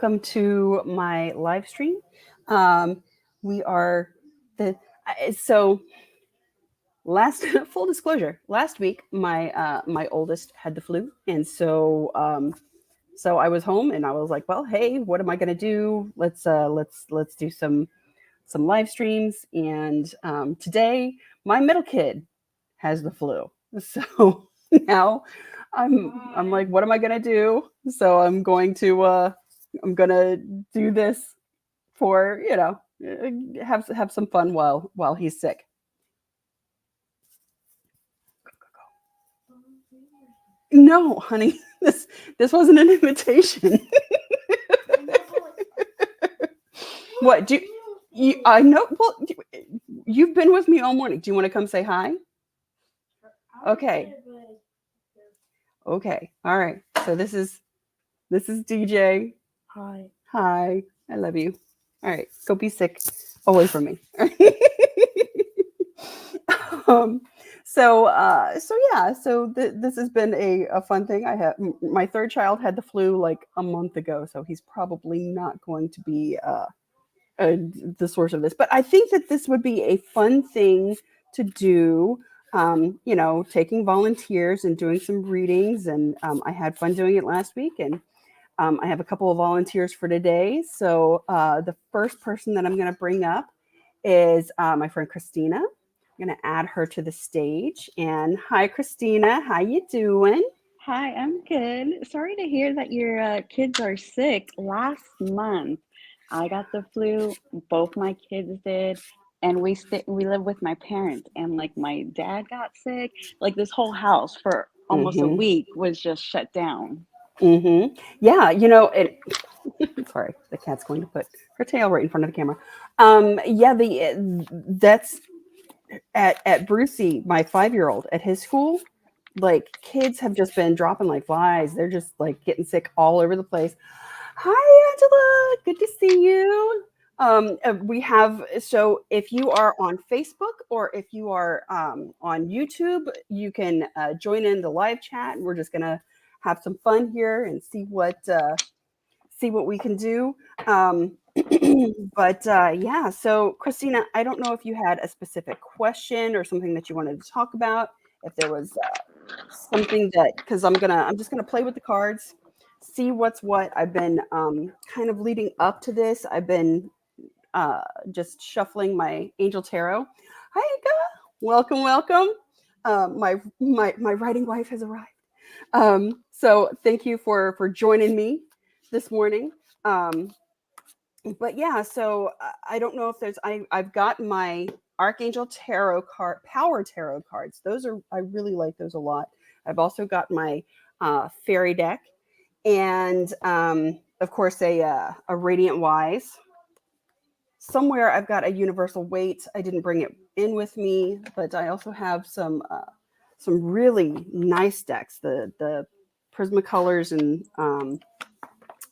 welcome to my live stream. Um, we are so last full disclosure. Last week, my oldest had the flu, and so I was home, and I was like, well, hey, what am I going to do? Let's do some live streams, and today my middle kid has the flu, so now I'm like, what am I gonna do? So I'm gonna do this for have some fun while he's sick. No, honey, this wasn't an invitation. What do you? I know. Well, you've been with me all morning. Do you want to come say hi? Okay. Okay. All right. So this is DJ. Hi. Hi. I love you. All right. Go be sick away from me. um, so yeah. So this has been a fun thing. My third child had the flu like a month ago, so he's probably not going to be the source of this. But I think that this would be a fun thing to do. Taking volunteers and doing some readings, and I had fun doing it last week, and I have a couple of volunteers for today. So the first person that I'm going to bring up is my friend Christina. I'm going to add her to the stage. And hi, Christina. How you doing? Hi, I'm good. Sorry to hear that your kids are sick. Last month, I got the flu. Both my kids did, and we live with my parents. And like my dad got sick. Like this whole house for almost a Mm-hmm. week was just shut down. Mm-hmm. Yeah, sorry, the cat's going to put her tail right in front of the camera. Yeah, that's at Brucey, my 5-year-old at his school. Like kids have just been dropping like flies. They're just like getting sick all over the place. Hi, Angela. Good to see you. We have so if you are on Facebook or if you are on YouTube, you can join in the live chat. We're just gonna have some fun here and see what we can do. But yeah, so Christina, I don't know if you had a specific question or something that you wanted to talk about. If there was something that, because I'm just gonna play with the cards, see what's what. I've been kind of leading up to this. I've been just shuffling my Angel Tarot. Hi, Ika. Welcome, welcome. My writing wife has arrived. So thank you for joining me this morning. Um, but yeah, so I don't know if I've got my Archangel Tarot card, Power Tarot cards. Those are, I really like those a lot. I've also got my fairy deck, and of course a Radiant Wise. Somewhere I've got a Universal Weight. I didn't bring it in with me, but I also have some really nice decks. The Prismacolors, and I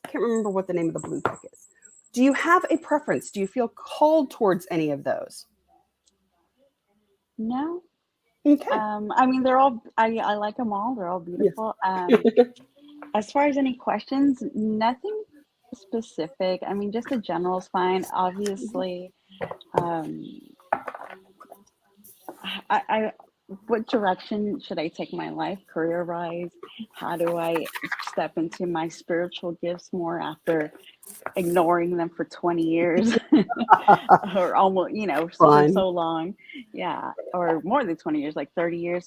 can't remember what the name of the blue deck is. Do you have a preference? Do you feel called towards any of those? No, Okay. I mean they're all. I like them all. They're all Yes. beautiful. As far as any questions, nothing specific. I mean, just a general is fine. Obviously, um, I what direction should I take my life career wise? How do I step into my spiritual gifts more after ignoring them for 20 years or almost, for Fun. so long? Yeah, or more than 20 years, like 30 years.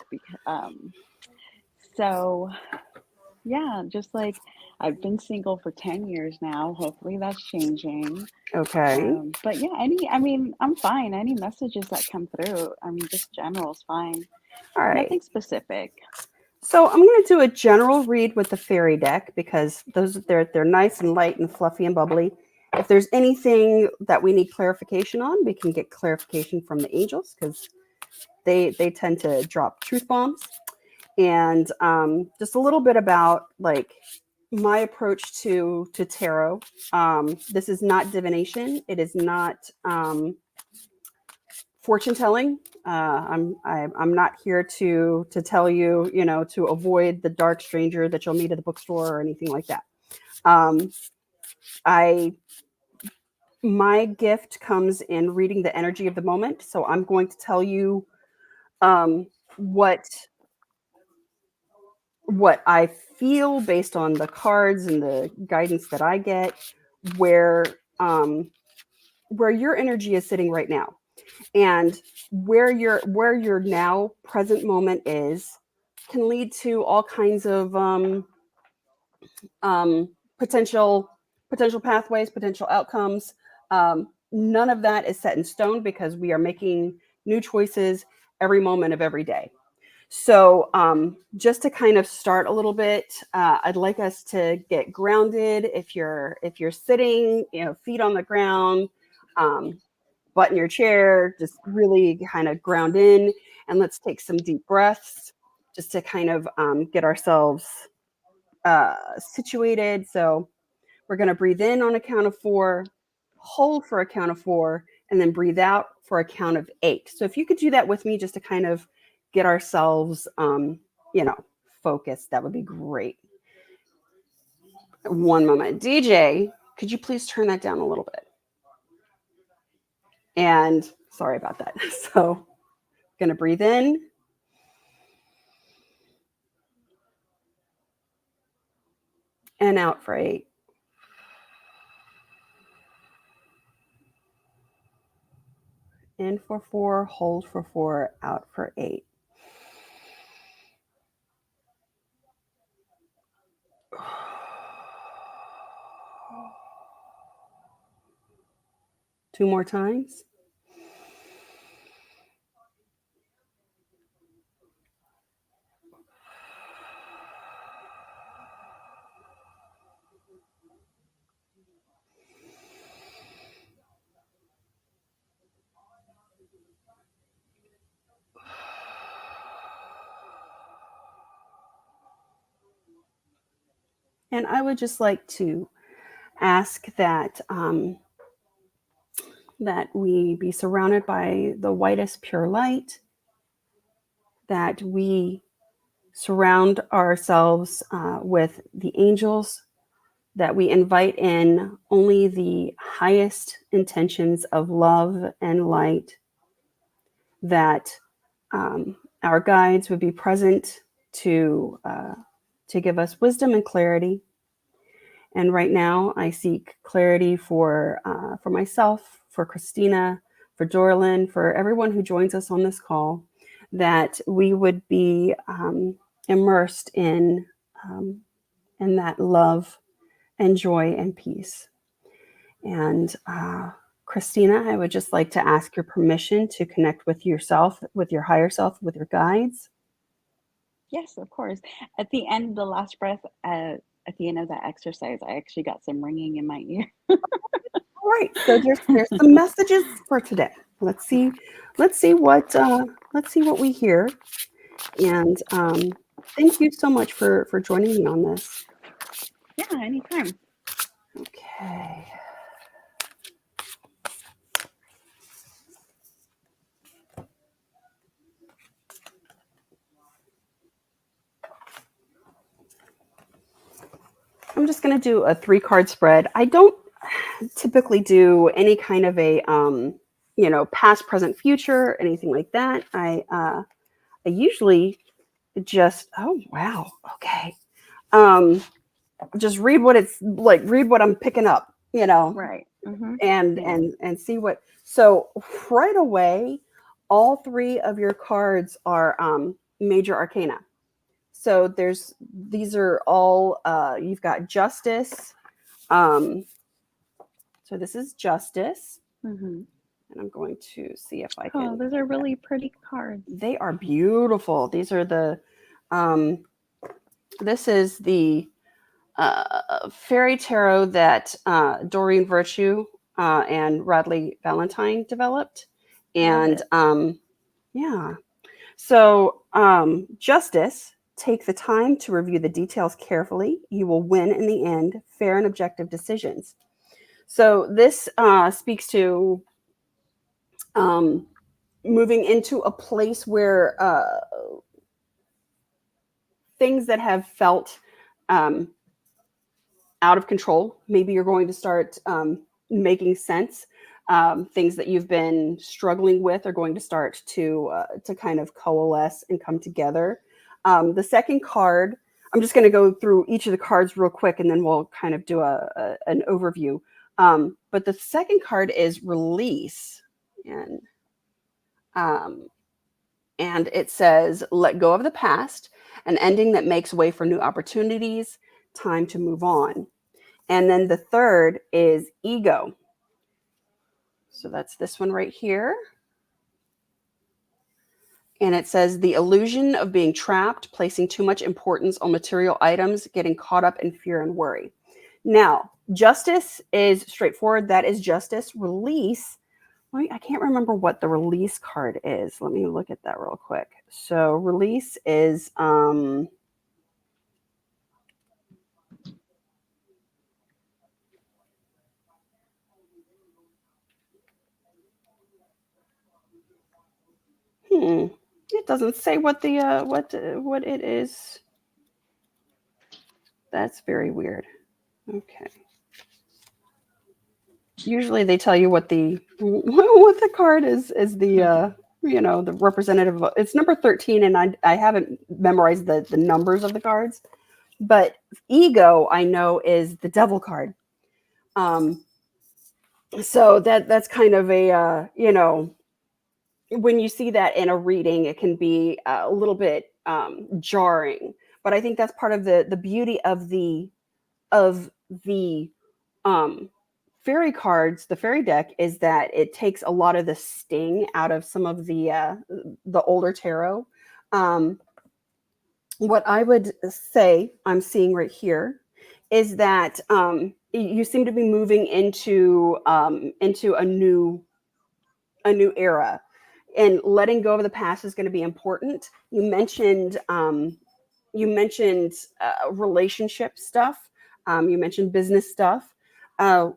So yeah, just like I've been single for 10 years now. Hopefully that's changing. Okay. But yeah, I mean, I'm fine. Any messages that come through, I mean, just general is fine. All right. Nothing specific. So I'm going to do a general read with the fairy deck because they're nice and light and fluffy and bubbly. If there's anything that we need clarification on, we can get clarification from the angels because they tend to drop truth bombs. And just a little bit about like my approach to tarot. This is not divination. It is not fortune telling. I'm not here to tell you, to avoid the dark stranger that you'll meet at the bookstore or anything like that. Um, My gift comes in reading the energy of the moment. So I'm going to tell you um, what I feel based on the cards and the guidance that I get, where um, where your energy is sitting right now, and where your now present moment is can lead to all kinds of um, potential pathways, potential outcomes. None of that is set in stone because we are making new choices every moment of every day. So, just to kind of start a little bit, I'd like us to get grounded. If you're sitting, feet on the ground, um, butt in your chair, just really kind of ground in, and let's take some deep breaths, just to kind of get ourselves situated. So, we're going to breathe in on a count of 4, hold for a count of 4, and then breathe out for a count of 8. So if you could do that with me just to kind of get ourselves, focused, that would be great. One moment. DJ, could you please turn that down a little bit? And sorry about that. So going to breathe in. And out for 8. In for 4, hold for 4, out for 8. Two more times. And I would just like to ask that that we be surrounded by the whitest pure light, that we surround ourselves with the angels, that we invite in only the highest intentions of love and light, that our guides would be present to give us wisdom and clarity. And right now, I seek clarity for myself, for Christina, for Dorlin, for everyone who joins us on this call, that we would be immersed in that love and joy and peace. And Christina, I would just like to ask your permission to connect with yourself, with your higher self, with your guides. Yes, of course. At the end, the last breath, at the end of that exercise, I actually got some ringing in my ear. All right, so there's some messages for today. Let's see what we hear. And thank you so much for joining me on this. Yeah, anytime. Okay. I'm just going to do a 3-card spread. I don't typically do any kind of a past, present, future, anything like that. I usually just okay. Just read what it's like. Read what I'm picking up. Right. Mm-hmm. And Yeah. and see what. So right away, all 3 of your cards are major arcana. So these are all you've got justice. So this is justice. Mm-hmm. And I'm going to see if I can. Oh, those are really pretty cards. They are beautiful. These are the this is the fairy tarot that Doreen Virtue and Radley Valentine developed. And yeah. So justice, take the time to review the details carefully. You will win in the end, fair and objective decisions. So this speaks to moving into a place where things that have felt out of control. Maybe you're going to start making sense. Things that you've been struggling with are going to start to kind of coalesce and come together. The second card, I'm just going to go through each of the cards real quick, and then we'll kind of do an overview. But the second card is release, and um, and it says, "Let go of the past, an ending that makes way for new opportunities. Time to move on." And then the third is ego. So that's this one right here. And it says, "The illusion of being trapped, placing too much importance on material items, getting caught up in fear and worry." Now, justice is straightforward. That is justice. Release, I can't remember what the release card is. Let me look at that real quick. So release is it doesn't say what the what it is. That's very weird. Okay. Usually they tell you what the what the card is the the representative of, it's number 13, and I haven't memorized the numbers of the cards, but ego I know is the devil card. Um so that's kind of a when you see that in a reading, it can be a little bit jarring, but I think that's part of the beauty of the um, fairy cards, the fairy deck, is that it takes a lot of the sting out of some of the older tarot. Um, what I would say I'm seeing right here is that you seem to be moving into a new era, and letting go of the past is going to be important. You mentioned relationship stuff. You mentioned business stuff. Uh,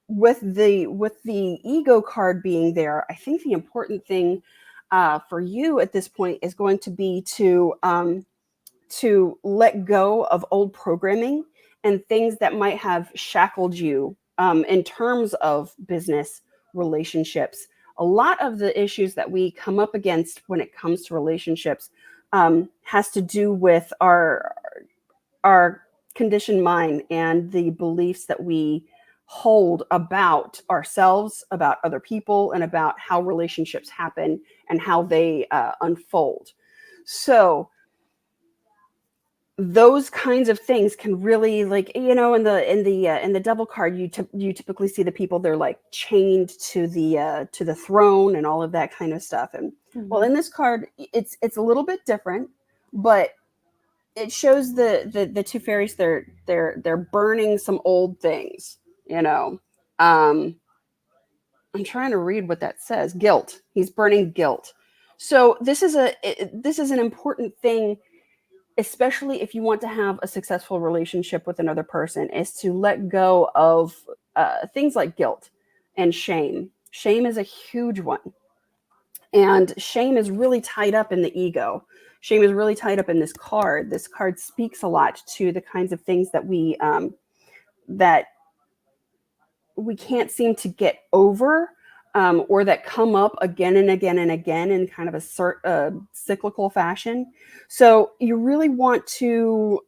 with the ego card being there, I think the important thing for you at this point is going to be to let go of old programming and things that might have shackled you in terms of business relationships. A lot of the issues that we come up against when it comes to relationships has to do with our conditioned mind and the beliefs that we hold about ourselves, about other people, and about how relationships happen and how they unfold. So those kinds of things can really, like, in the devil card, you typically see the people, they're like chained to the throne and all of that kind of stuff. And well, in this card, it's a little bit different, but it shows the two fairies, they're burning some old things, um I'm trying to read what that says. Guilt. He's burning guilt. So this is an important thing, especially if you want to have a successful relationship with another person, is to let go of things like guilt and shame. Shame is a huge one. And shame is really tied up in the ego. Shame is really tied up in this card. This card speaks a lot to the kinds of things that we can't seem to get over, or that come up again and again and again in kind of a cyclical fashion. So you really want to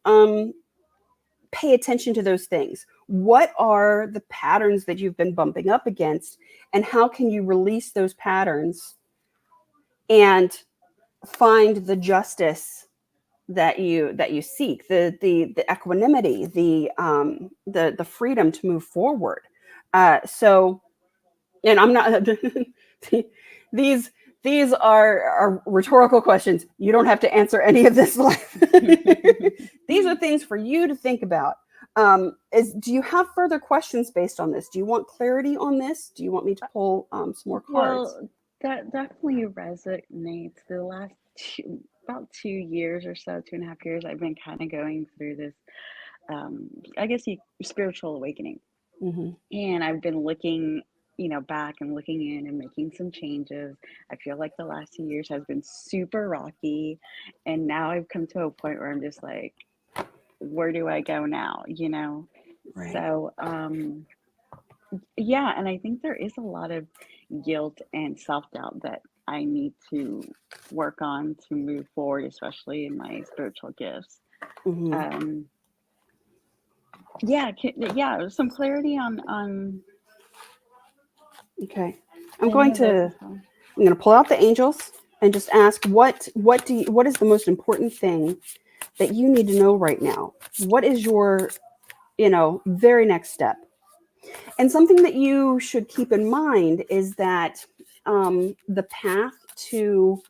pay attention to those things. What are the patterns that you've been bumping up against, and how can you release those patterns and find the justice that you seek, the equanimity, the freedom to move forward. So, and I'm not these these are rhetorical questions. You don't have to answer any of this live. These are things for you to think about. Do you have further questions based on this? Do you want clarity on this? Do you want me to pull some more cards? Well, that definitely resonates. The last about 2 years or so, 2.5 years, I've been kind of going through this, I guess, spiritual awakening. Mm-hmm. And I've been looking, back and looking in and making some changes. I feel like the last 2 years has been super rocky. And now I've come to a point where I'm just like, where do I go now? Right. So, yeah, and I think there is a lot of guilt and self-doubt that I need to work on to move forward, especially in my spiritual gifts. Hmm. Um, yeah, yeah, some clarity on Okay. I'm any going of those to as well. I'm going to pull out the angels and just ask what is the most important thing that you need to know right now? What is your, very next step? And something that you should keep in mind is that the path to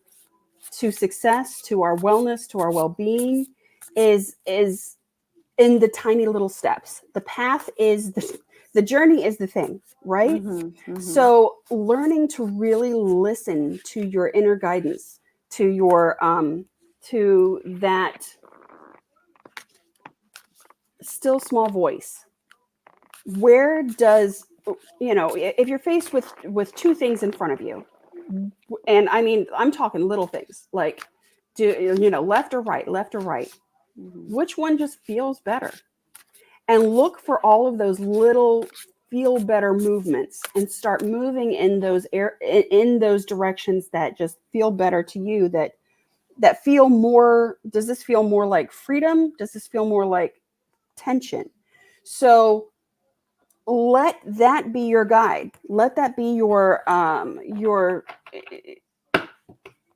success, to our wellness, to our well-being is in the tiny little steps. The path is the journey is the thing, right? Mhm, mhm, So learning to really listen to your inner guidance, to your to that still small voice. Where does, if you're faced with two things in front of you, and I mean, I'm talking little things like, do left or right, mhm, which one just feels better? And look for all of those little feel better movements and start moving in in those directions that just feel better to you, that feel more. Does this feel more like freedom? Does this feel more like tension? So let that be your guide. Let that be your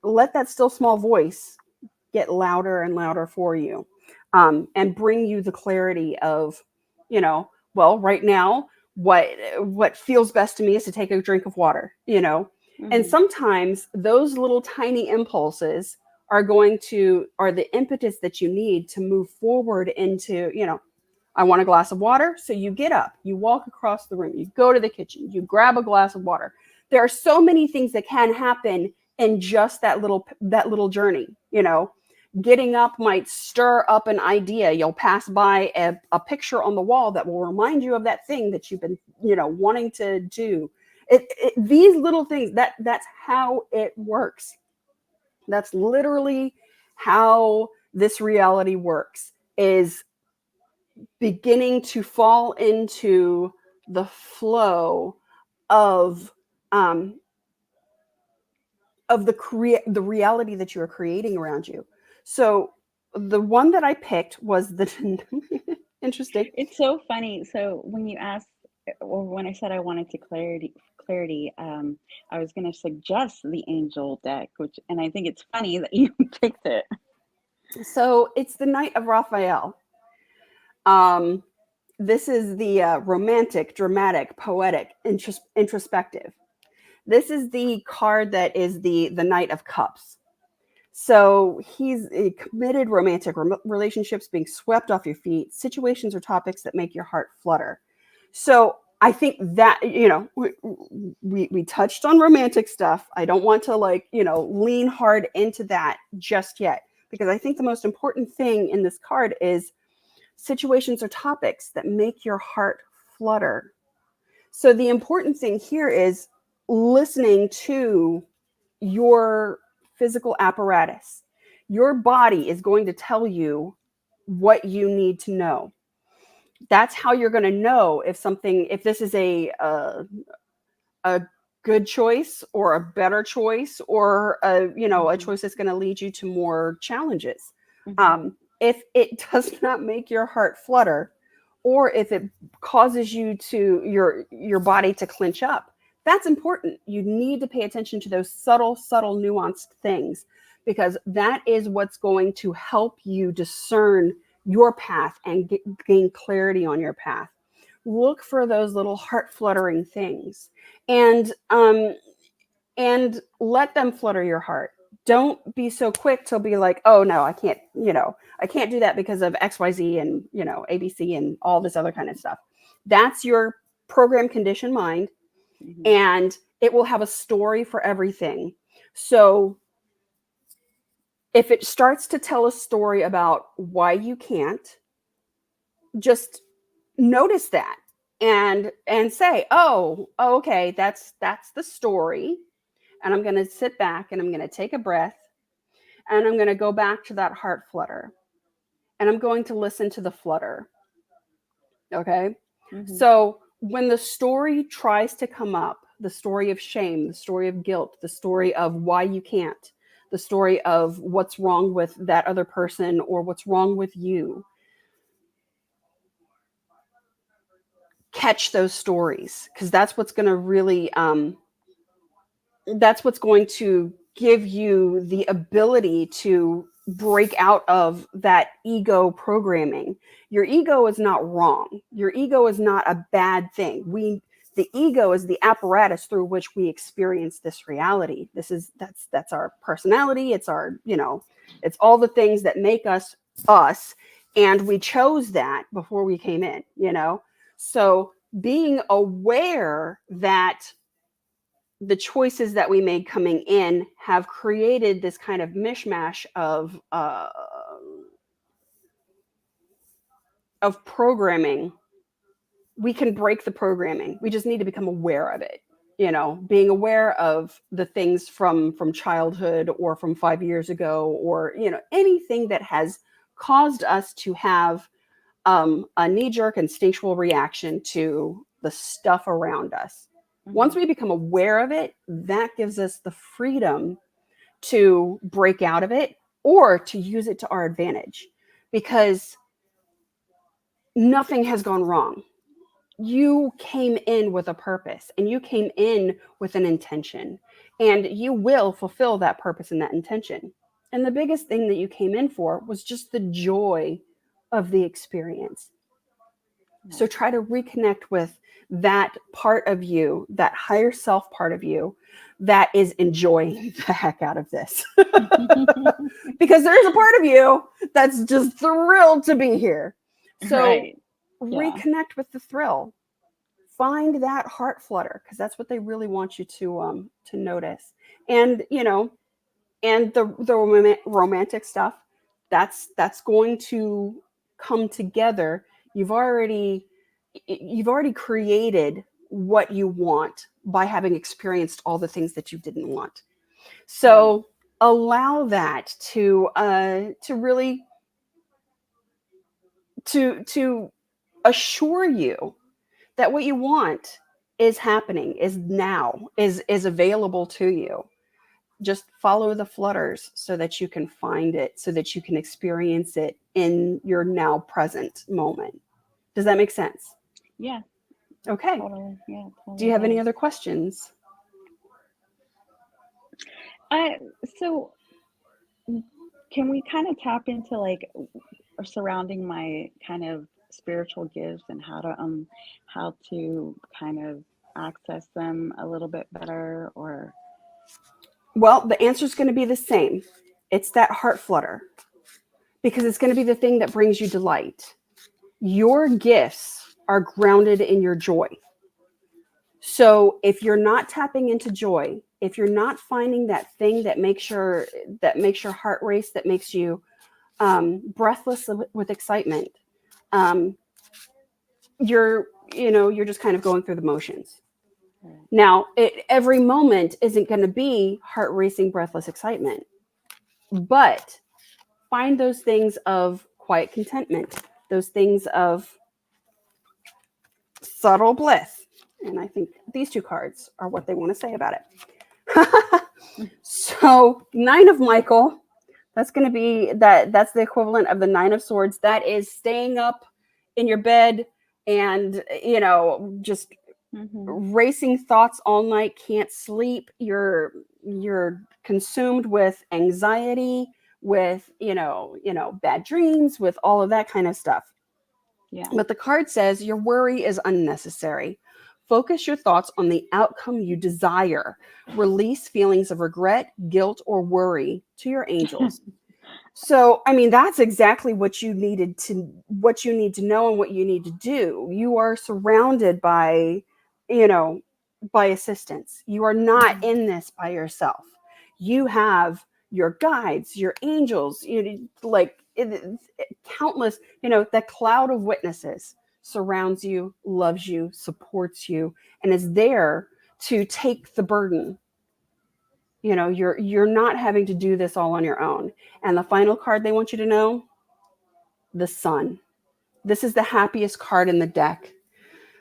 let that still small voice get louder and louder for you, and bring you the clarity of, well, right now, what feels best to me is to take a drink of water, and mhm, sometimes those little tiny impulses are the impetus that you need to move forward into, I want a glass of water. So you get up, you walk across the room, you go to the kitchen, you grab a glass of water. There are so many things that can happen in just that little journey. Getting up might stir up an idea. You'll pass by a picture on the wall that will remind you of that thing that you've been, wanting to do. These little things, that's how it works. That's literally how this reality works, is beginning to fall into the flow of um, the reality that you are creating around you. So the one that I picked was the interesting. It's so funny. So when you asked, or when I said I wanted to clarity, I was going to suggest the angel deck, which, and I think it's funny that you picked it. So it's the Knight of Raphael. Um, this is the romantic, dramatic, poetic, introspective. This is the card that is the Knight of Cups. So he's a committed romantic relationships being swept off your feet, situations or topics that make your heart flutter. So I think that, we touched on romantic stuff. I don't want to lean hard into that just yet, because I think the most important thing in this card is situations or topics that make your heart flutter. So the important thing here is listening to your physical apparatus. Your body is going to tell you what you need to know. That's how you're going to know if this is a good choice or a better choice, or a Hmm. choice that's going to lead you to more challenges. Hmm. If it does not make your heart flutter, or if it causes your body to clench up, that's important. You need to pay attention to those subtle nuanced things, because that is what's going to help you discern your path and gain clarity on your path. Look for those little heart fluttering things, and let them flutter your heart. Don't be so quick to be like, oh no, I can't do that because of XYZ and ABC and all this other kind of stuff. That's your program conditioned mind, Hmm. and it will have a story for everything. So if it starts to tell a story about why you can't, just notice that, and say, oh, okay, that's the story. And I'm going to sit back and I'm going to take a breath, and I'm going to go back to that heart flutter, and I'm going to listen to the flutter. Okay. Mm-hmm. So when the story tries to come up, the story of shame, the story of guilt, the story of why you can't, the story of what's wrong with that other person or what's wrong with you, catch those stories, because that's what's going to really that's what's going to give you the ability to break out of that ego programming. Your ego is not wrong. Your ego is not a bad thing. The ego is the apparatus through which we experience this reality. That's our personality. It's our, it's all the things that make us us, and we chose that before we came in. So being aware that the choices that we made coming in have created this kind of mishmash of programming. We can break the programming. We just need to become aware of it. Being aware of the things from childhood or from 5 years ago, or anything that has caused us to have a knee-jerk instinctual reaction to the stuff around us. Mm-hmm. Once we become aware of it, that gives us the freedom to break out of it or to use it to our advantage, because nothing has gone wrong. You came in with a purpose, and you came in with an intention, and you will fulfill that purpose and that intention. And the biggest thing that you came in for was just the joy of the experience. Yeah. So try to reconnect with that part of you, that higher self part of you that is enjoying the heck out of this. Because there's a part of you that's just thrilled to be here. So Right. Yeah. reconnect with the thrill. Find that heart flutter, because that's what they really want you to notice. And and the romantic stuff, that's going to come together. You've already created what you want by having experienced all the things that you didn't want. Right. So allow that to really to assure you that what you want is happening, is now, is available to you. Just follow the flutters so that you can find it, so that you can experience it in your now present moment. Does that make sense? Yeah. Okay. Totally. Yeah. Do you Totally have any does. other questions? I so can we kind of tap into like surrounding my kind of spiritual gifts and how to kind of access them a little bit better, or Well, the answer is going to be the same. It's that heart flutter, because it's going to be the thing that brings you delight. Your gifts are grounded in your joy. So if you're not tapping into joy, if you're not finding that thing that makes your heart race, that makes you breathless with excitement, um, you're just kind of going through the motions. right. Now, every moment isn't going to be heart racing, breathless excitement, but find those things of quiet contentment, those things of subtle bliss. And I think these two cards are what they want to say about it. So, Nine of Michael, that's going to be that's the equivalent of the Nine of Swords. That is staying up in your bed and, just Mm-hmm. racing thoughts all night, can't sleep. You're consumed with anxiety, with, bad dreams, with all of that kind of stuff. Yeah. But the card says your worry is unnecessary. Focus your thoughts on the outcome you desire. Release feelings of regret, guilt, or worry to your angels. So, I mean, that's exactly what you need to know and what you need to do. You are surrounded you know, by assistance. You are not Mm-hmm. in this by yourself. You have your guides, your angels, like countless, that cloud of witnesses surrounds you, loves you, supports you, and is there to take the burden. You're not having to do this all on your own. And the final card they want you to know, the sun. This is the happiest card in the deck.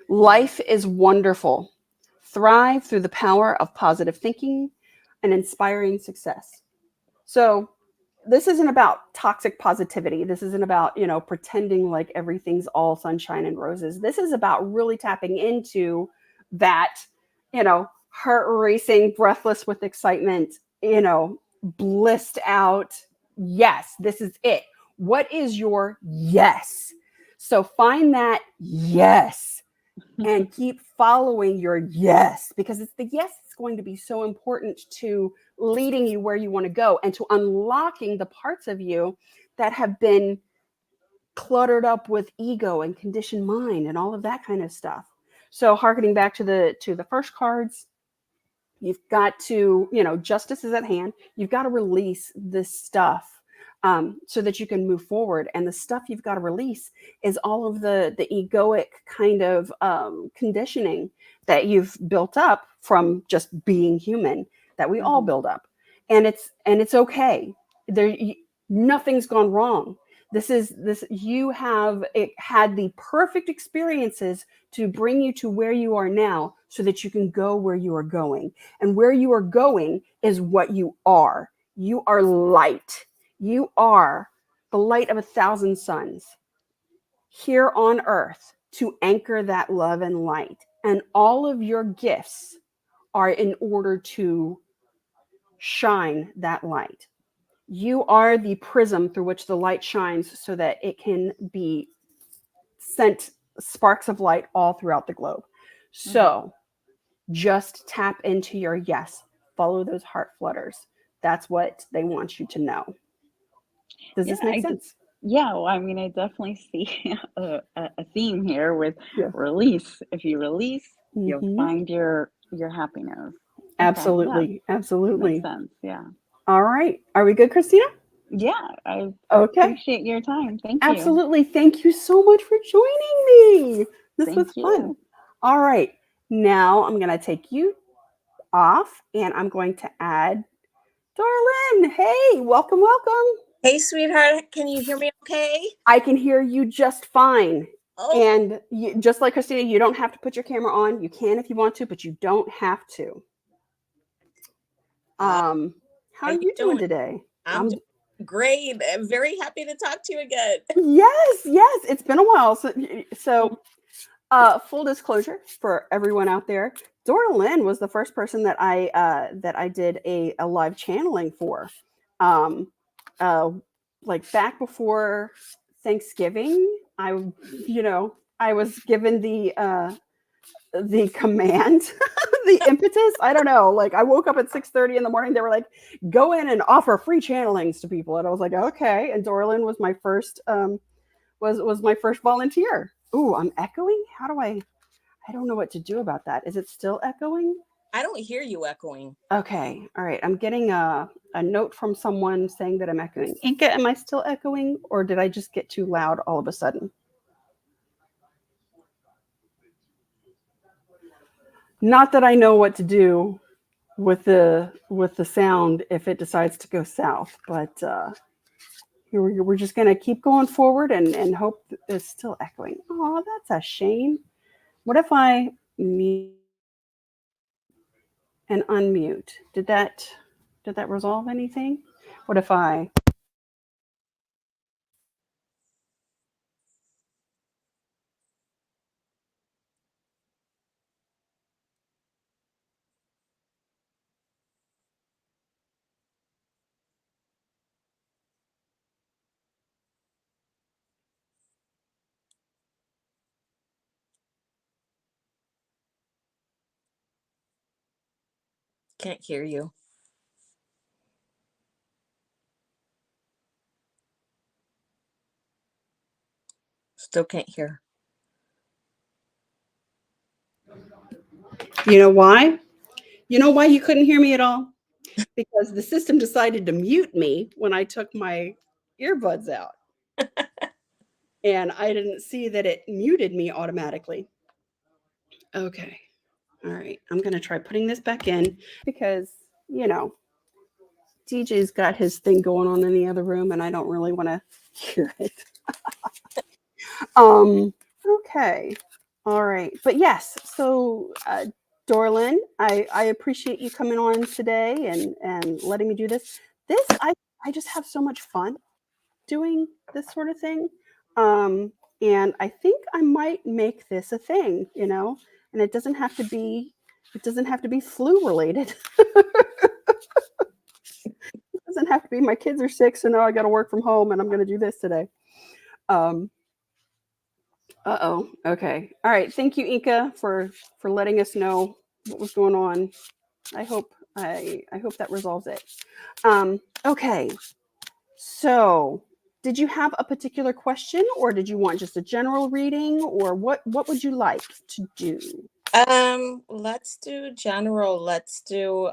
Life is wonderful. Thrive through the power of positive thinking and inspiring success. So, this isn't about toxic positivity. This isn't about, pretending like everything's all sunshine and roses. This is about really tapping into that, heart racing, breathless with excitement, blissed out. Yes, this is it. What is your yes? So find that yes and keep following your yes, because it's the yes that's going to be so important to leading you where you want to go and to unlocking the parts of you that have been cluttered up with ego and conditioned mind and all of that kind of stuff. So harkening back to the first cards, you've got to, justice is at hand. You've got to release this stuff so that you can move forward. And the stuff you've got to release is all of the egoic kind of conditioning that you've built up from just being human, that we all build up. And it's okay. Nothing's gone wrong. This you have had the perfect experiences to bring you to where you are now so that you can go where you are going. And where you are going is what you are. You are light. You are the light of 1,000 suns here on earth to anchor that love and light. And all of your gifts are in order to shine that light. You are the prism through which the light shines so that it can be sent sparks of light all throughout the globe. So just tap into your yes. Follow those heart flutters. That's what they want you to know. Does this make sense? Yeah, well, I mean, I definitely see a theme here with release. If you release, you'll find your happiness. Absolutely. Okay, Absolutely. makes sense. Yeah. All right. Are we good, Christina? Yeah, I appreciate your time. Thank you. Absolutely. Thank you so much for joining me. This was fun. All right. Now I'm going to take you off and I'm going to add Darlene. Hey, welcome. Hey, sweetheart. Can you hear me okay? I can hear you just fine. Oh. And just like Christina, you don't have to put your camera on. You can if you want to, but you don't have to. How are you doing today? I'm doing great. I'm very happy to talk to you again. Yes. It's been a while. So full disclosure for everyone out there, Dora Lynn was the first person that I did a live channeling for. Like back before Thanksgiving, I was given the command, the impetus. I don't know. Like I woke up at 6:30 in the morning. They were like, "Go in and offer free channelings to people," and I was like, "Okay." And Dorlin was my first was my first volunteer. Ooh, I'm echoing. How do I don't know what to do about that. Is it still echoing? I don't hear you echoing. Okay. All right. I'm getting a note from someone saying that I'm echoing. Inka, am I still echoing or did I just get too loud all of a sudden? Not that I know what to do with the sound if it decides to go south, but we're just going to keep going forward and hope it's still echoing. Oh, that's a shame. What if I mute and unmute? Did that resolve anything? What if I Can't hear you. Still can't hear. You know why? You know why you couldn't hear me at all? Because the system decided to mute me when I took my earbuds out. And I didn't see that it muted me automatically. Okay. All right. I'm going to try putting this back in because, DJ's got his thing going on in the other room and I don't really want to hear it. Okay. All right. But yes, so Dorlin, I appreciate you coming on today and letting me do this. I just have so much fun doing this sort of thing. And I think I might make this a thing, and it doesn't have to be flu related. It doesn't have to be my kids are sick, so now I got to work from home and I'm going to do this today. Um, Okay. All right. Thank you, Inka, for letting us know what was going on. I hope that resolves it. Okay. So, did you have a particular question, or did you want just a general reading, or what would you like to do? Let's do general. Let's do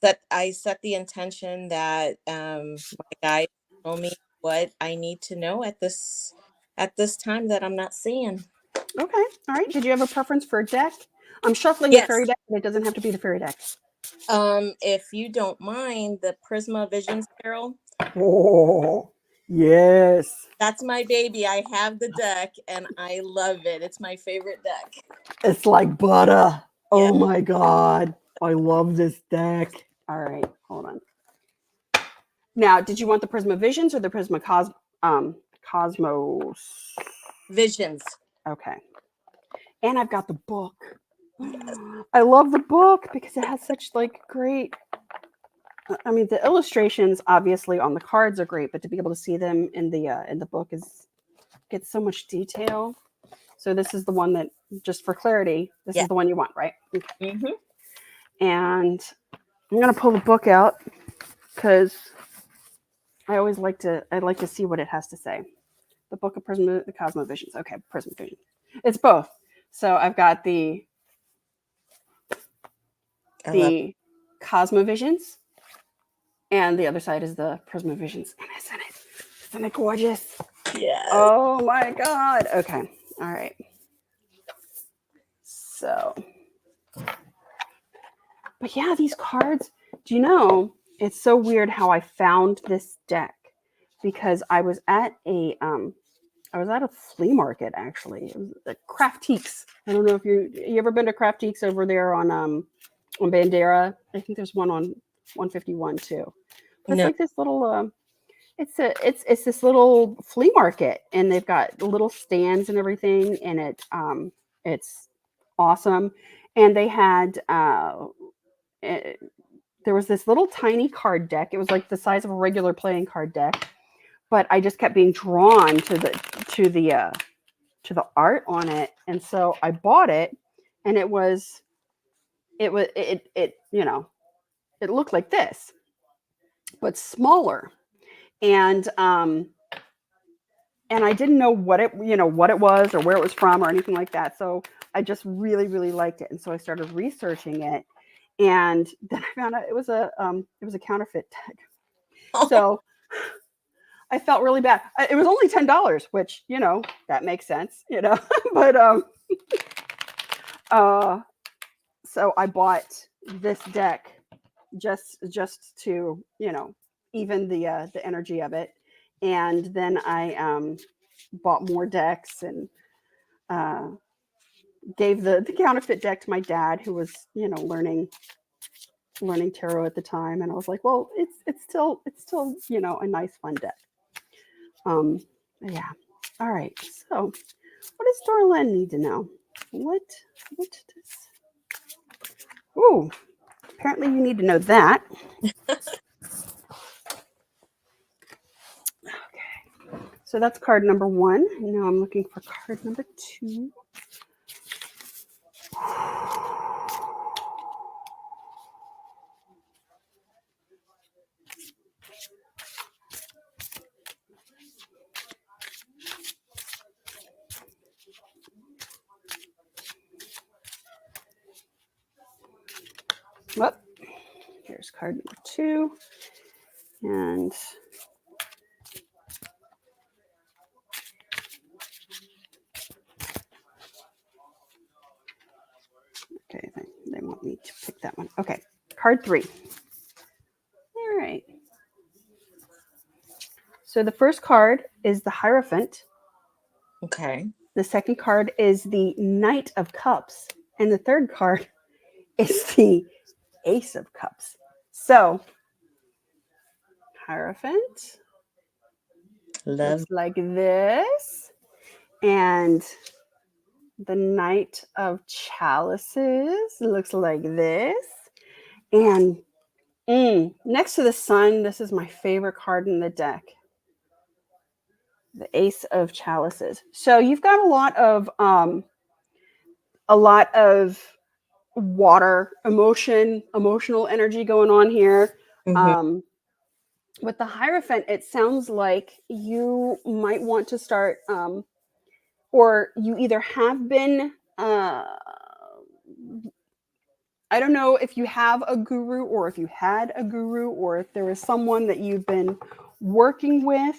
that I set the intention that my guide told me what I need to know at this time that I'm not seeing. Okay. All right. Did you have a preference for a deck? I'm shuffling the fairy Yes. deck, but it doesn't have to be the fairy deck. If you don't mind, the Prisma Visions Carol. Oh, yes. That's my baby. I have the deck and I love it. It's my favorite deck. It's like butter. Yeah. Oh my God. I love this deck. All right, hold on. Now, did you want the Prisma Visions or the Prisma Cosmos? Visions. Okay. And I've got the book. I love the book because it has such great. I mean, the illustrations obviously on the cards are great, but to be able to see them in the book gets so much detail. So this is the one that, just for clarity, this is the one you want, right? Okay. Mm-hmm. And I'm gonna pull the book out because I always like to see what it has to say. The Book of the Cosmovisions. Okay, Prismavision. It's both. So I've got the Cosmovisions, and the other side is the Prismavisions. And isn't it gorgeous? Yes. Oh my God. Okay. All right. So, but yeah, these cards. Do you know? It's so weird how I found this deck because I was at a flea market actually. It was at Craftiques. I don't know if you ever been to Craftiques over there on Bandera. I think there's one on 151 too. But it's like this little it's this little flea market, and they've got little stands and everything, and it's awesome. And they had there was this little tiny card deck. It was like the size of a regular playing card deck, but I just kept being drawn to the art on it, and so I bought it, and it looked like this, but smaller, and I didn't know what it was or where it was from or anything like that. So I just really, really liked it, and so I started researching it, and then I found out it was a counterfeit deck. So I felt really bad. It was only $10, which that makes sense, but so I bought this deck just to even the energy of it, and then I bought more decks and gave the counterfeit deck to my dad, who was learning tarot at the time, and I was like, well, it's still a nice fun deck. Yeah. All right. So, what does Dorlin need to know? What does? Ooh, apparently you need to know that. Okay. So that's card number 1. Now I'm looking for card number 2. Well, here's card number 2. And okay, they want me to pick that one. Okay, card 3. All right. So the first card is the Hierophant, Okay. The second card is the Knight of Cups. And the third card is the Ace of Cups. So, Hierophant Love. looks like this. And the Knight of Chalices looks like this. And next to the Sun, this is my favorite card in the deck. The Ace of Chalices. So you've got a lot of water, emotional energy going on here. Mm-hmm. With the Hierophant, it sounds like you might want to start, or you either have been. I don't know if you have a guru, or if you had a guru, or if there is someone that you've been working with.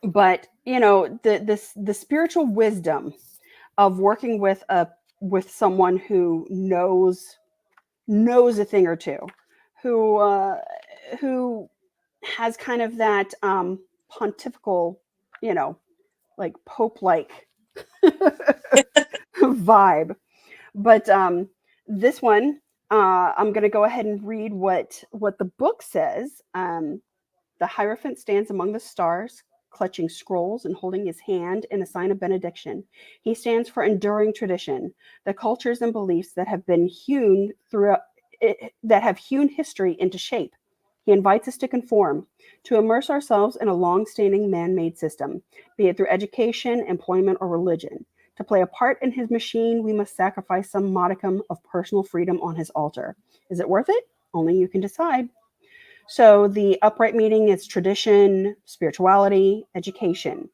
But the spiritual wisdom of working with someone who knows a thing or two, who has kind of that pontifical, like pope like vibe. But this one, I'm going to go ahead and read what the book says. The Hierophant stands among the stars, clutching scrolls and holding his hand in a sign of benediction. He stands for enduring tradition, the cultures and beliefs that have been hewn throughout that have hewn history into shape. He invites us to conform, to immerse ourselves in a long-standing man-made system, be it through education, employment, or religion. To play a part in his machine, we must sacrifice some modicum of personal freedom on his altar. Is it worth it? Only you can decide. So the upright meaning is tradition, spirituality, education.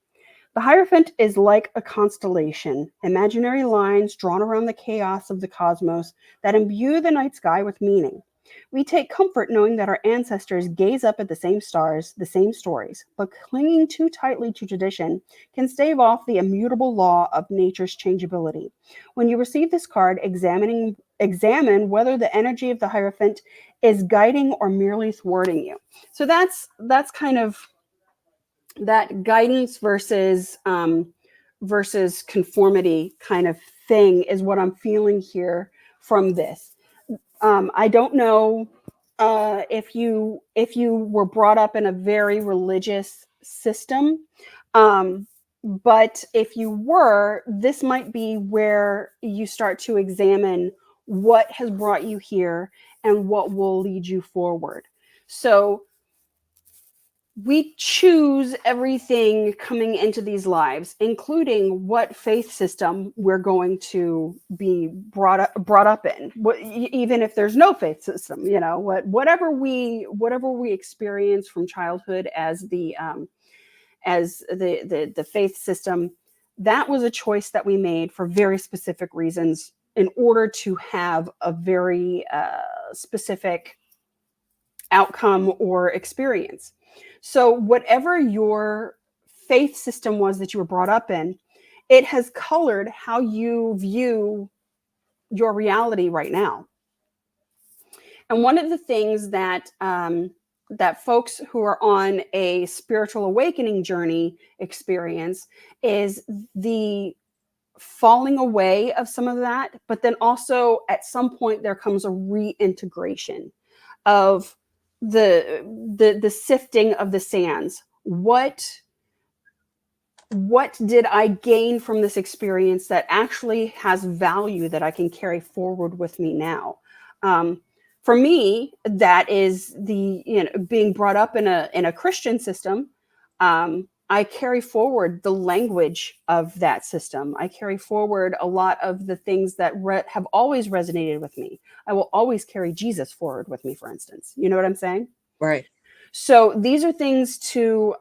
The Hierophant is like a constellation, imaginary lines drawn around the chaos of the cosmos that imbue the night sky with meaning. We take comfort knowing that our ancestors gaze up at the same stars, the same stories, but clinging too tightly to tradition can stave off the immutable law of nature's changeability. When you receive this card, examine whether the energy of the Hierophant is guiding or merely thwarting you. So that's kind of that guidance versus conformity kind of thing is what I'm feeling here from this. I don't know if you were brought up in a very religious system, but if you were, this might be where you start to examine what has brought you here and what will lead you forward. So we choose everything coming into these lives, including what faith system we're going to be brought up in. Even if there's no faith system, whatever we experience from childhood as the faith system, that was a choice that we made for very specific reasons in order to have a very specific outcome or experience. So whatever your faith system was that you were brought up in, it has colored how you view your reality right now. And one of the things that that folks who are on a spiritual awakening journey experience is the falling away of some of that, but then also at some point there comes a reintegration of the sifting of the sands. What did I gain from this experience that actually has value that I can carry forward with me now? For me, that is being brought up in a Christian system. I carry forward the language of that system. I carry forward a lot of the things that have always resonated with me. I will always carry Jesus forward with me, for instance. You know what I'm saying? Right. So these are things to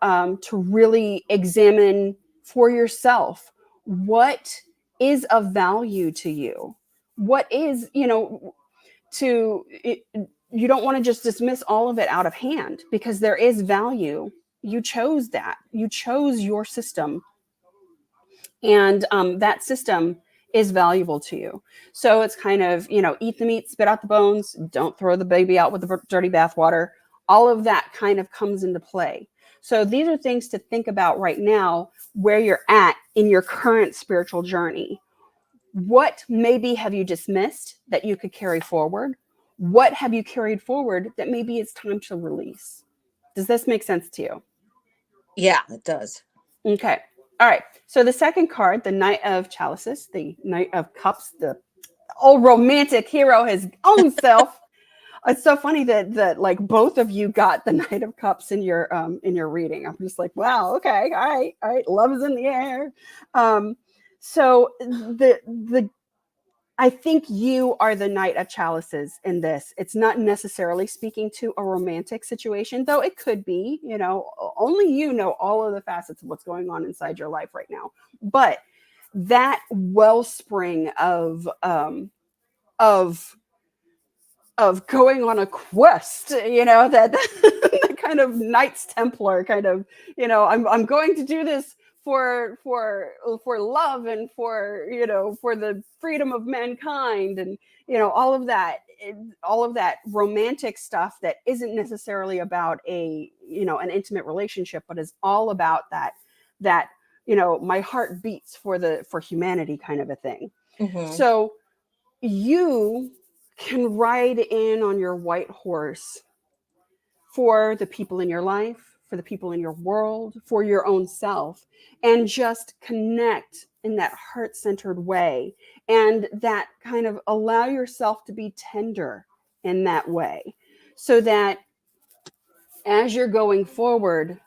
really examine for yourself. What is of value to you? What is, you don't want to just dismiss all of it out of hand because there is value. You chose that. You chose your system, and that system is valuable to you. So it's kind of, eat the meat, spit out the bones, don't throw the baby out with the dirty bathwater. All of that kind of comes into play. So these are things to think about right now where you're at in your current spiritual journey. What maybe have you dismissed that you could carry forward? What have you carried forward that maybe it's time to release? Does this make sense to you? Yeah, it does. Okay. All right. So the second card, the Knight of Chalices, the Knight of Cups, the old romantic hero, his own self. It's so funny that like both of you got the Knight of Cups in your reading. I'm just like, wow, okay, all right, love is in the air. So the I think you are the Knight of Chalices in this. It's not necessarily speaking to a romantic situation, though it could be. You know, only you know all of the facets of what's going on inside your life right now. But that wellspring of going on a quest, you know, that the kind of Knights Templar kind of, you know, I'm going to do this for love and for, you know, for the freedom of mankind, and you know all of that romantic stuff that isn't necessarily about a, you know, an intimate relationship, but is all about that you know, my heart beats for humanity kind of a thing. Mm-hmm. So you can ride in on your white horse for the people in your life, for the people in your world, for your own self, and just connect in that heart centered way. And that kind of allow yourself to be tender in that way, so that as you're going forward,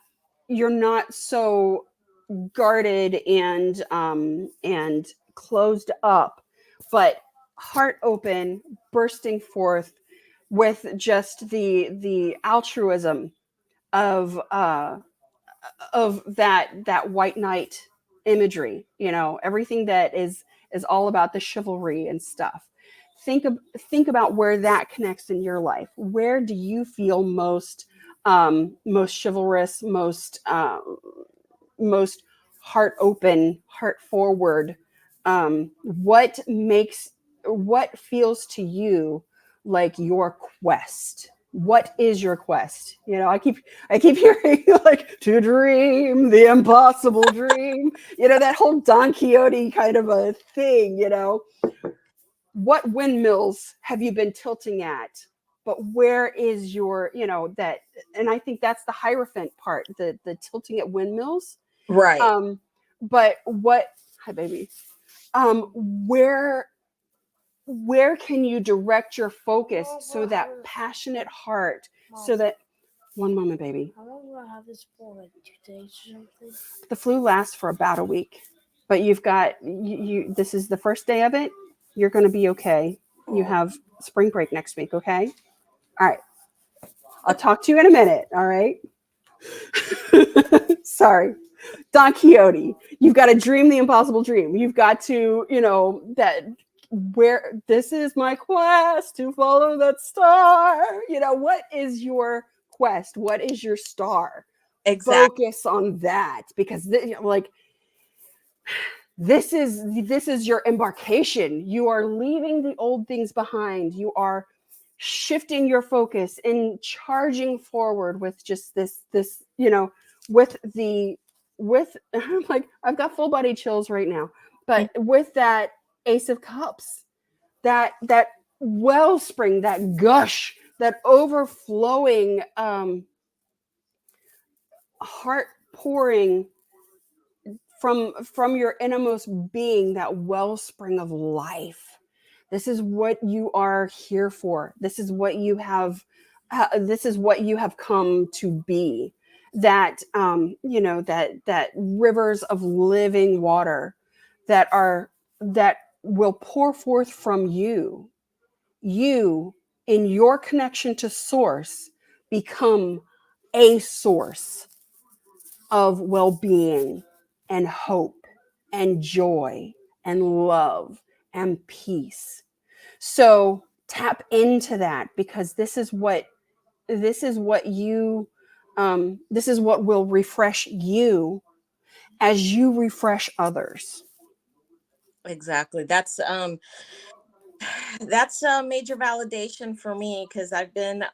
you're not so guarded and closed up, but heart open, bursting forth with just the altruism of that white knight imagery. You know, everything that is all about the chivalry and stuff. Think about where that connects in your life. Where do you feel most chivalrous, most heart open, heart forward? What makes, what feels to you like your quest? What is your quest? You know, I keep hearing like to dream the impossible dream. You know, that whole Don Quixote kind of a thing. You know, what windmills have you been tilting at? But where is your, you know, that? And I think that's the Hierophant part, the tilting at windmills. Right. um but what, hi baby, um where where can you direct your focus so that passionate heart, so that, one moment baby, How long will I have this for? Like 2 days or something? the flu lasts for about a week, but you've got you this is the first day of it. You're going to be okay. You have spring break next week. Okay, all right, I'll talk to you in a minute. All right. Sorry. Don Quixote. You've got to dream the impossible dream. You've got to, you know, that where this is my quest to follow that star. You know, what is your quest? What is your star? Exactly. Focus on that, because like this is your embarkation. You are leaving the old things behind. You are shifting your focus and charging forward with just this, you know, with the with I'm like, I've got full body chills right now. But with that Ace of Cups, that wellspring, that gush, that overflowing heart pouring from your innermost being, that wellspring of life. This is what you are here for. This is what you have, this is what you have come to be. That you know, that rivers of living water that are, that will pour forth from you. You, in your connection to source, become a source of well-being and hope and joy and love and peace. So tap into that, because this is what you this is what will refresh you as you refresh others. Exactly. That's a major validation for me, because I've been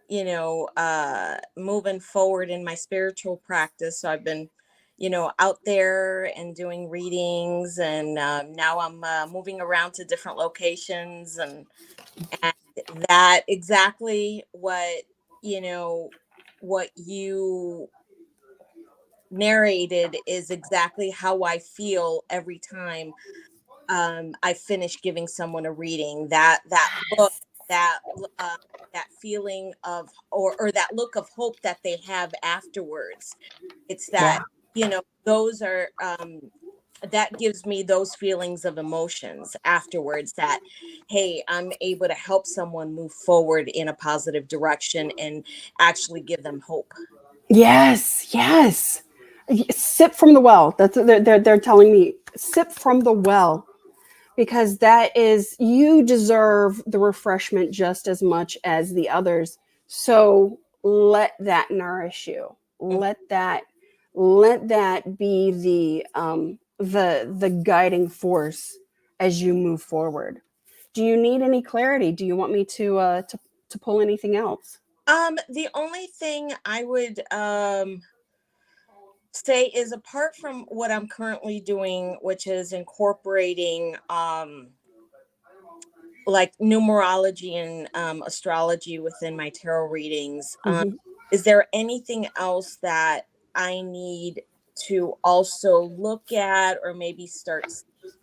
moving forward in my spiritual practice. So I've been, out there and doing readings, and now I'm moving around to different locations, and that exactly you know what you narrated is exactly how I feel every time I finish giving someone a reading. That look, that uh, that feeling of, or that look of hope that they have afterwards. It's Yeah. that, those are that gives me those feelings of emotions afterwards, that hey, I'm able to help someone move forward in a positive direction and actually give them hope. Yes, yes. Sip from the well. That's they're telling me. Sip from the well, because that is, you deserve the refreshment just as much as the others. So let that nourish you. Let that be the guiding force as you move forward. Do you need any clarity? Do you want me to pull anything else? The only thing I would say is, apart from what I'm currently doing, which is incorporating like numerology and astrology within my tarot readings, Mhm. is there anything else that I need to also look at, or maybe start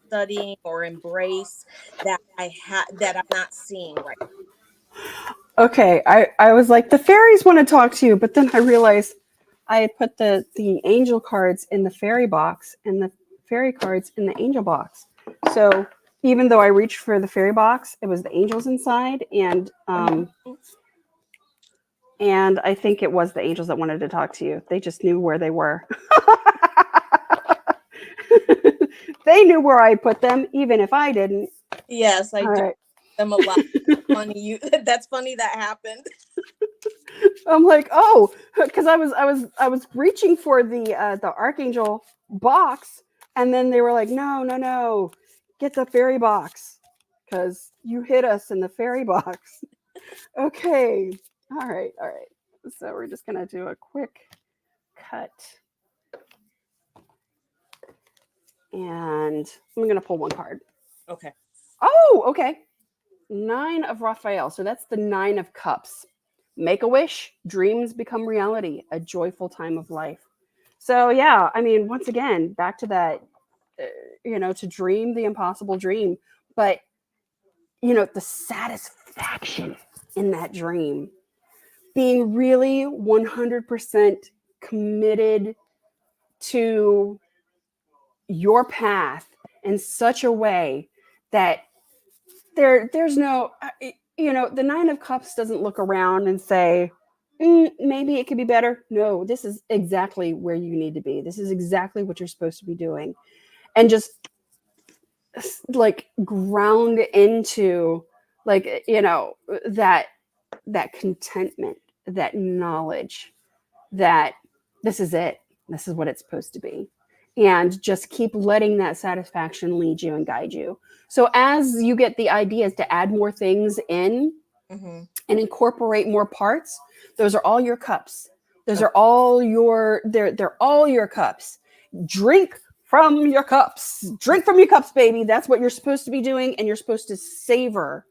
studying or embrace, that that I'm not seeing right? Okay, I was like, the fairies want to talk to you, but then I realized I had put the angel cards in the fairy box and the fairy cards in the angel box. So even though I reached for the fairy box, it was the angels inside, Mhm. and I think it was the angels that wanted to talk to you. They just knew where they were. They knew where I put them, even if I didn't. Yes, I All do right. them a lot. Funny you that's funny that happened. I'm like, oh, because I was reaching for the archangel box, and then they were like, no, no, no, get the fairy box, because you hit us in the fairy box. Okay, all right, all right. So we're just gonna do a quick cut, and I'm gonna pull one card. Okay. Oh, okay. Nine of Raphael. So that's the Nine of Cups. Make a wish, dreams become reality, a joyful time of life. So, yeah, I mean, once again, back to that, uh, to dream the impossible dream, but, the satisfaction in that dream, being really 100% committed to your path in such a way that there's no the Nine of Cups doesn't look around and say, maybe it could be better. No, this is exactly where you need to be. This is exactly what you're supposed to be doing, and just like ground into, like, that contentment, that knowledge that this is it. This is what it's supposed to be. And just keep letting that satisfaction lead you and guide you. So as you get the ideas to add more things in Mm-hmm. and incorporate more parts, those are all your cups. Those Okay. are all they're all your cups. Drink from your cups. Drink from your cups, baby. That's what you're supposed to be doing, and you're supposed to savor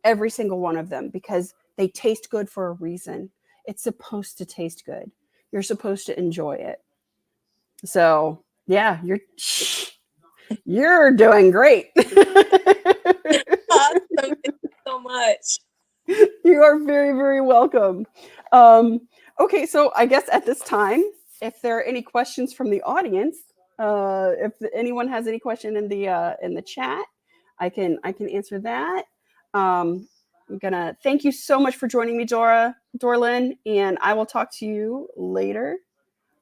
every single one of them, because they taste good for a reason. It's supposed to taste good. You're supposed to enjoy it. So, yeah, you're doing great. Awesome. Thank you so much. You are very, very welcome. Okay, so I guess at this time, if there are any questions from the audience, if anyone has any question in the chat, I can answer that. I'm gonna thank you so much for joining me, Dorlin, and I will talk to you later.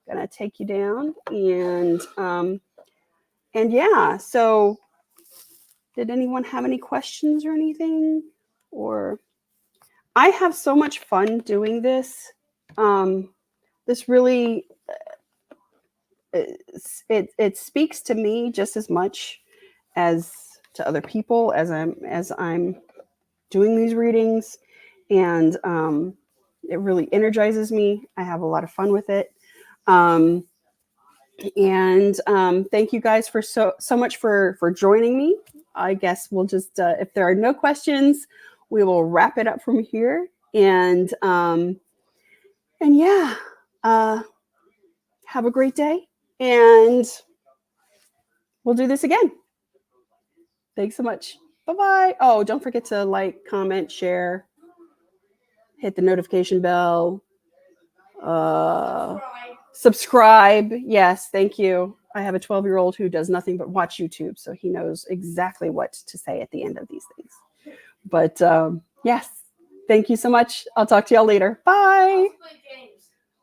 Gonna take you down, and yeah. So, did anyone have any questions or anything, or? I have so much fun doing this. This really it speaks to me just as much as to other people as I'm doing these readings, and It really energizes me. I have a lot of fun with it. And thank you guys for so much for joining me. I guess we'll just if there are no questions, we will wrap it up from here. And yeah, have a great day, and we'll do this again. Thanks so much. Bye-bye. Oh, don't forget to like, comment, share, hit the notification bell, subscribe. Yes, thank you. I have a 12-year-old who does nothing but watch YouTube, so he knows exactly what to say at the end of these things. But yes, thank you so much. I'll talk to y'all later. Bye.